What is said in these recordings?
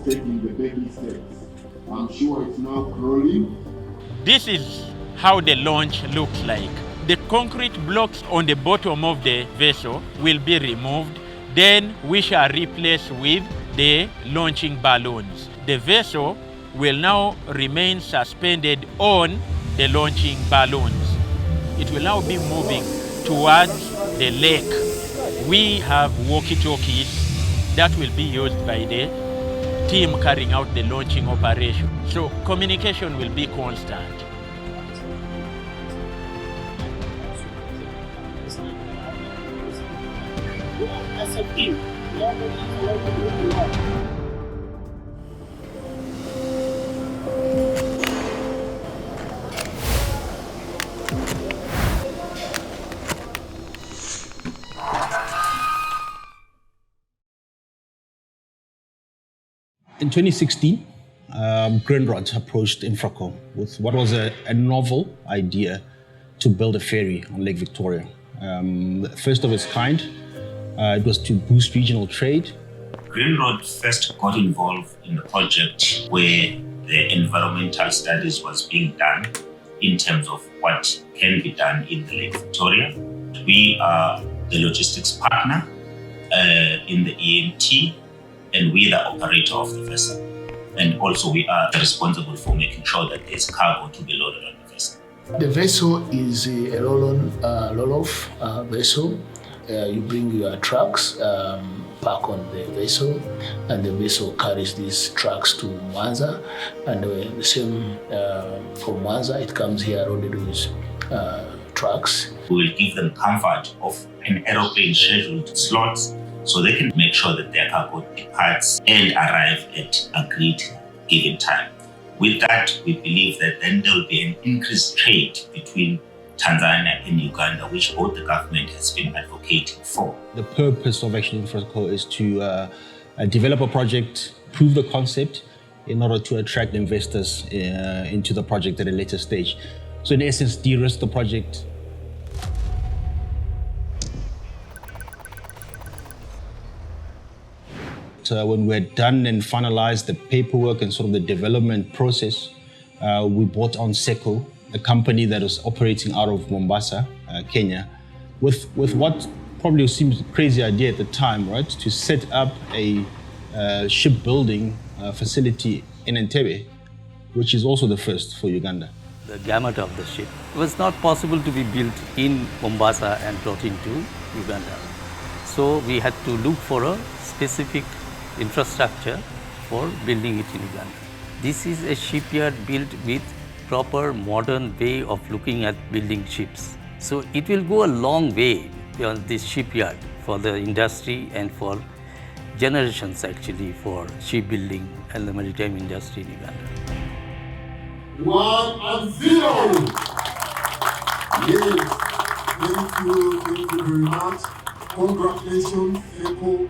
taking the baby steps. I'm sure it's now crawling. This is how the launch looks like. The concrete blocks on the bottom of the vessel will be removed. Then we shall replace with the launching balloons. The vessel will now remain suspended on the launching balloons. It will now be moving towards the lake. We have walkie-talkies that will be used by the team carrying out the launching operation. So communication will be constant. As a team, In 2016, Grindrod approached Infraco with what was a novel idea to build a ferry on Lake Victoria. First of its kind, it was to boost regional trade. Grindrod first got involved in the project where the environmental studies was being done in terms of what can be done in the Lake Victoria. We are the logistics partner in the EMT, and we are the operator of the vessel. And also we are responsible for making sure that there's cargo to be loaded on the vessel. the vessel is a roll-off vessel. You bring your trucks, park on the vessel, and the vessel carries these trucks to Mwanza, and the same from Mwanza, it comes here loaded with trucks. We will give them comfort of an aeroplane scheduled slots so they can make sure that their cargo departs and arrive at agreed given time. With that, we believe that then there will be an increased trade between Tanzania and Uganda, which both the government has been advocating for. The purpose of actually Infraco is to develop a project, prove the concept in order to attract investors into the project at a later stage. So in essence, de-risk the project. When we're done and finalized the paperwork and sort of the development process, we brought on SECO, a company that was operating out of Mombasa, Kenya, with what probably seems a crazy idea at the time, right? To set up a shipbuilding facility in Entebbe, which is also the first for Uganda. The gamut of the ship was not possible to be built in Mombasa and brought into Uganda. So we had to look for a specific infrastructure for building it in Uganda. This is a shipyard built with proper modern way of looking at building ships. So it will go a long way beyond this shipyard for the industry and for generations actually for shipbuilding and the maritime industry in Uganda. 1-0. Yes, thank you very much. Congratulations, SECO.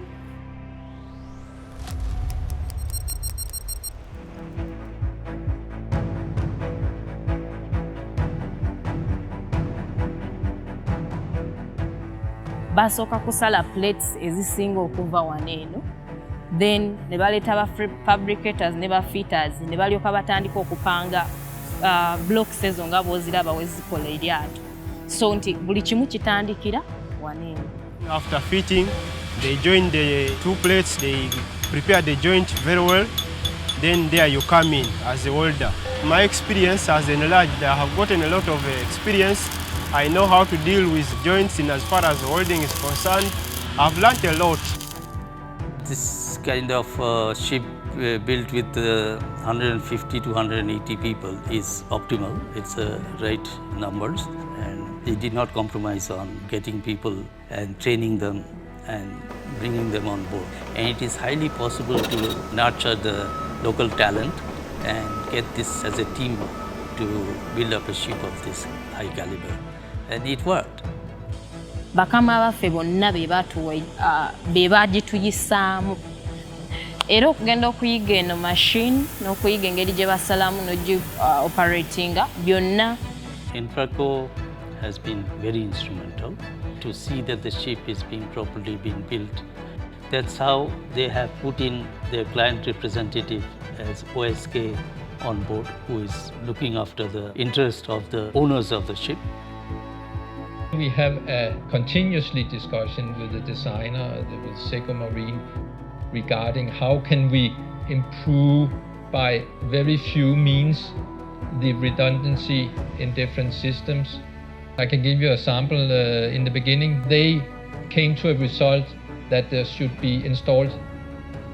Basooka kusala plates ezisinga okuva waneeno, then ne baleeta ba fabricators ne ba fitters ne balyoka batandika okupanga blocks ezo nga bw'oziraba we zikola eryato. So nti buli kimu kitandikira waneeno. After fitting, they join the two plates, they prepare the joint very well. Then there you come in as a welder. My experience has enlarged. I have gotten a lot of experience. I know how to deal with joints in as far as welding is concerned. I've learned a lot. This kind of ship built with 150 to 180 people is optimal. It's right numbers, and they did not compromise on getting people and training them and bringing them on board. And it is highly possible to nurture the local talent and get this as a team to build up a ship of this high caliber. And it worked. Bakama baffe bonna be baagituyisaamu. Era okugenda okuyiga eno machine n'okuyiga engeri gye basalamu n'ogi operatinga byonna. Infraco has been very instrumental to see that the ship is being properly built. That's how they have put in their client representative as OSK on board, who is looking after the interest of the owners of the ship. We have a continuously discussion with the designer, with SECO Marine, regarding how can we improve by very few means the redundancy in different systems. I can give you a sample. In the beginning, they came to a result that there should be installed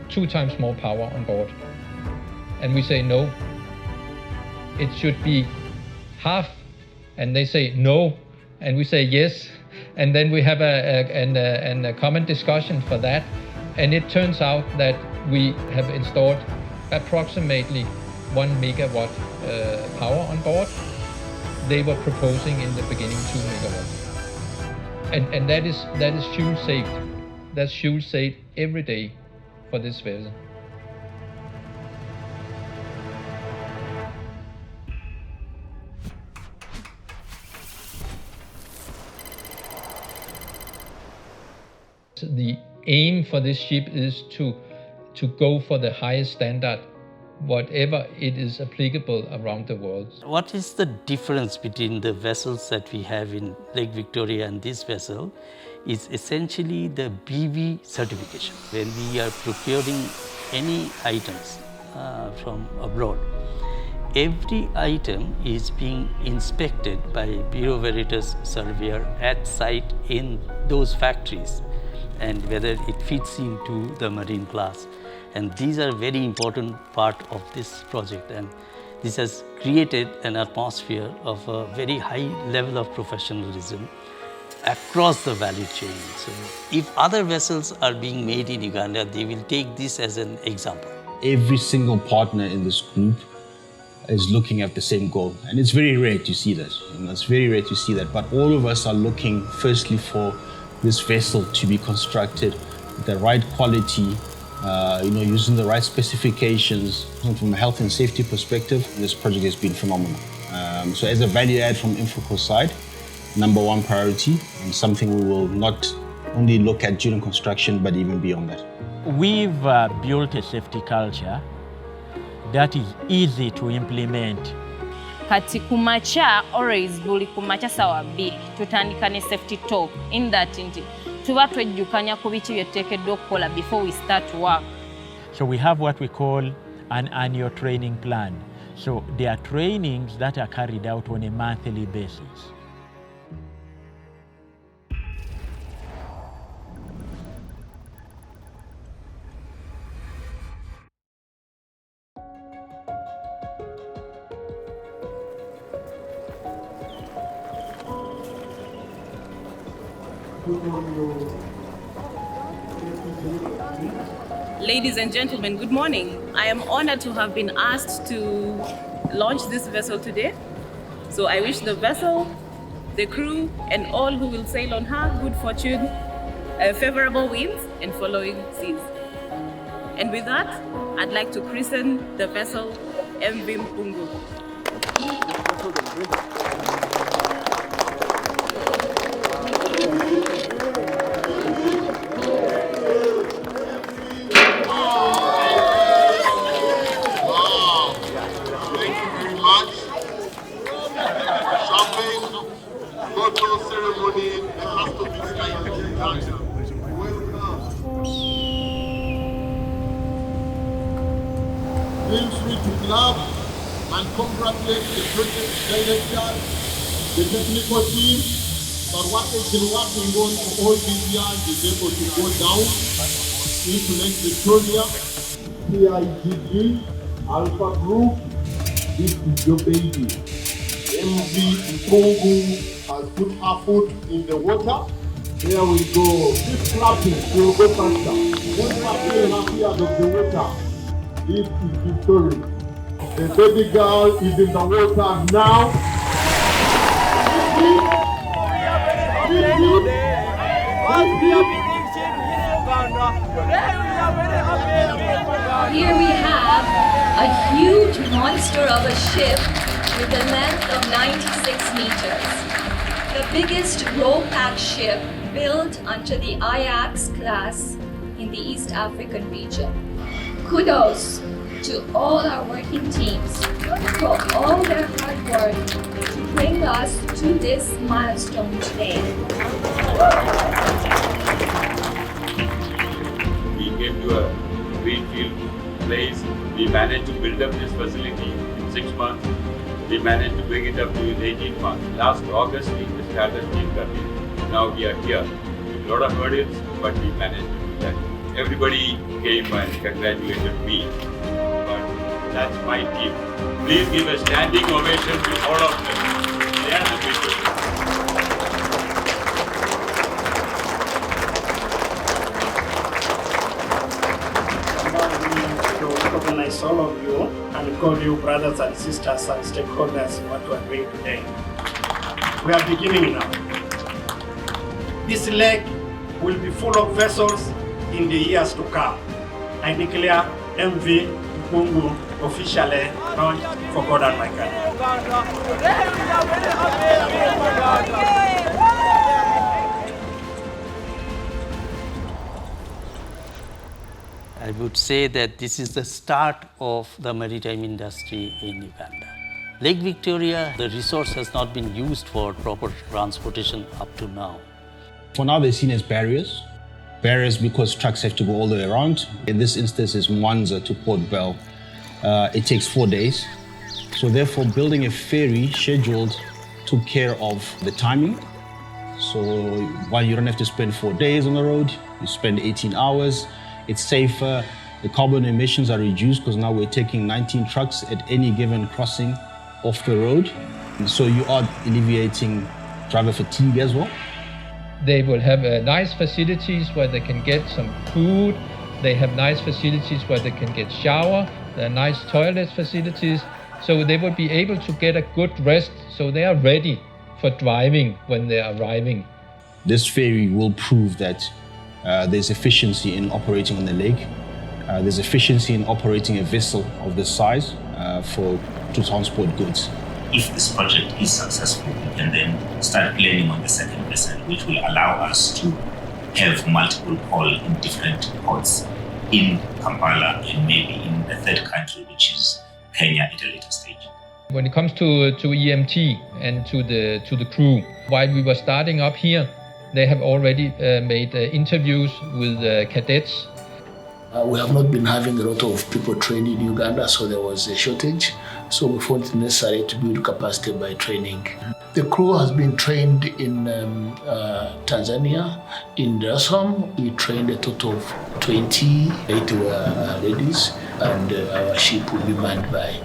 2 times more power on board. And we say no, it should be half. And they say no, and we say yes. And then we have a common discussion for that. And it turns out that we have installed approximately 1 megawatt power on board. They were proposing in the beginning 2 megawatts. And that is fuel saved. That's fuel saved every day for this vessel. The aim for this ship is to go for the highest standard, whatever it is applicable around the world. What is the difference between the vessels that we have in Lake Victoria and this vessel is essentially the BV certification. When we are procuring any items from abroad, every item is being inspected by Bureau Veritas surveyor at site in those factories, and whether it fits into the marine class. And these are very important part of this project, and this has created an atmosphere of a very high level of professionalism across the value chain. So if other vessels are being made in Uganda, they will take this as an example. Every single partner in this group is looking at the same goal, and it's very rare to see that. It's very rare to see that, but all of us are looking firstly for this vessel to be constructed with the right quality, using the right specifications. From a health and safety perspective, this project has been phenomenal. So as a value add from Infraco's side, #1 priority, and something we will not only look at during construction, but even beyond that. We've built a safety culture that is easy to implement. Kati kumacha always buli kumacha sawa 2 tutandika ne safety talk in that nti tuba twejjukanya ku biti byetekeddwa okukola before we start work. So we have what we call an annual training plan. So there are trainings that are carried out on a monthly basis. Ladies and gentlemen, good morning. I am honored to have been asked to launch this vessel today. So I wish the vessel, the crew, and all who will sail on her good fortune, favorable winds, and following seas. And with that, I'd like to christen the vessel MPUNGU. Feel free to clap and congratulate the project director, the technical team, for what they've been working on for all these years is able to go down into Lake Victoria. PIGG, Alpha Group, this is your baby. MPUNGU has put her foot in the water. Here we go. Keep clapping, we'll go faster. Let's clap here out of the water. This is Victory. The baby girl is in the water now. Here we have a huge monster of a ship with a length of 96 meters. The biggest row-pack ship built under the Ajax class in in the East African region. Kudos to all our working teams for all their hard work to bring us to this milestone today. We came to a greenfield place. We managed to build up this facility in 6 months. We managed to bring it up to 18 months. Last August, we started building. Now we are here. A lot of hurdles, but we managed to do that. Everybody came and congratulated me. But that's my team. Please give a standing ovation to all of them. They are the people. To recognize all of you and call you brothers and sisters and stakeholders in what we are doing today. We are beginning now. This lake will be full of vessels in the years to come. I declare MPUNGU officially launched for God and my country. I would say that this is the start of the maritime industry in Uganda. Lake Victoria, the resource has not been used for proper transportation up to now. For now, they're seen as barriers. Barriers because trucks have to go all the way around. In this instance, is Mwanza to Port Bell. It takes 4 days. So therefore, building a ferry scheduled took care of the timing. So while you don't have to spend 4 days on the road, you spend 18 hours. It's safer. The carbon emissions are reduced because now we're taking 19 trucks at any given crossing off the road. And so you are alleviating driver fatigue as well. They will have nice facilities where they can get some food. They have nice facilities where they can get shower. There are nice toilet facilities. So they will be able to get a good rest. So they are ready for driving when they are arriving. This ferry will prove that there's efficiency in operating on the lake. There's efficiency in operating a vessel of this size to transport goods. If this project is successful, we can then start planning on the second vessel, which will allow us to have multiple call in different ports in Kampala and maybe in the third country, which is Kenya at a later stage. When it comes to EMT and to the crew, while we were starting up here, they have already made interviews with cadets. We have not been having a lot of people trained in Uganda, so there was a shortage. So we found it necessary to build capacity by training. The crew has been trained in Tanzania. In Dar es Salaam, we trained a total of 28 ladies, and our ship will be manned by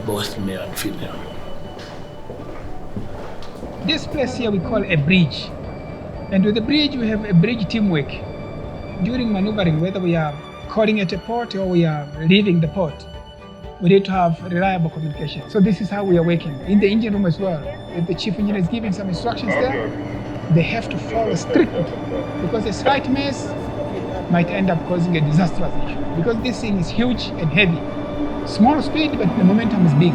both male and female. This place here we call a bridge. And with the bridge, we have a bridge teamwork. During maneuvering, whether we are calling at a port or we are leaving the port, we need to have reliable communication. So this is how we are working. In the engine room as well, if the chief engineer is giving some instructions there, they have to follow strictly, because a slight mess might end up causing a disastrous issue. Because this thing is huge and heavy. Small speed, but the momentum is big.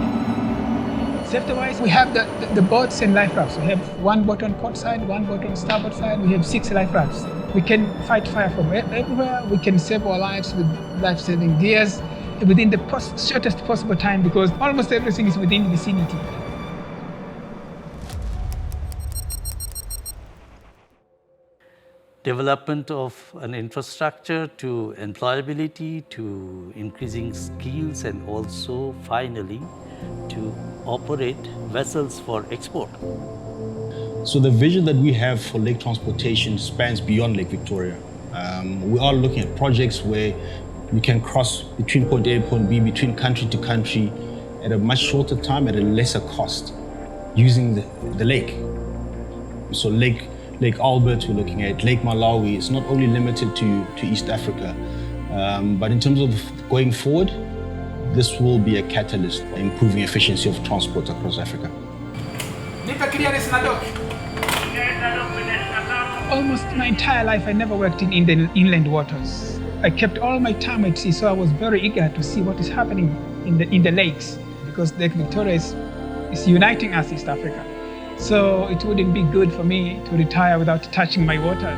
Safety-wise, we have the boats and life rafts. We have one boat on port side, one boat on starboard side. We have 6 life rafts. We can fight fire from everywhere. We can save our lives with life-saving gears within the shortest possible time, because almost everything is within the vicinity. Development of an infrastructure to employability, to increasing skills, and also finally to operate vessels for export. So the vision that we have for lake transportation spans beyond Lake Victoria. We are looking at projects where we can cross between point A and point B, between country to country, at a much shorter time, at a lesser cost, using the lake. So Lake Albert, we're looking at Lake Malawi. It's not only limited to East Africa, but in terms of going forward, this will be a catalyst for improving efficiency of transport across Africa. Almost my entire life, I never worked in the inland waters. I kept all my time at sea, so I was very eager to see what is happening in the lakes, because Lake Victoria is uniting us, East Africa. So it wouldn't be good for me to retire without touching my water.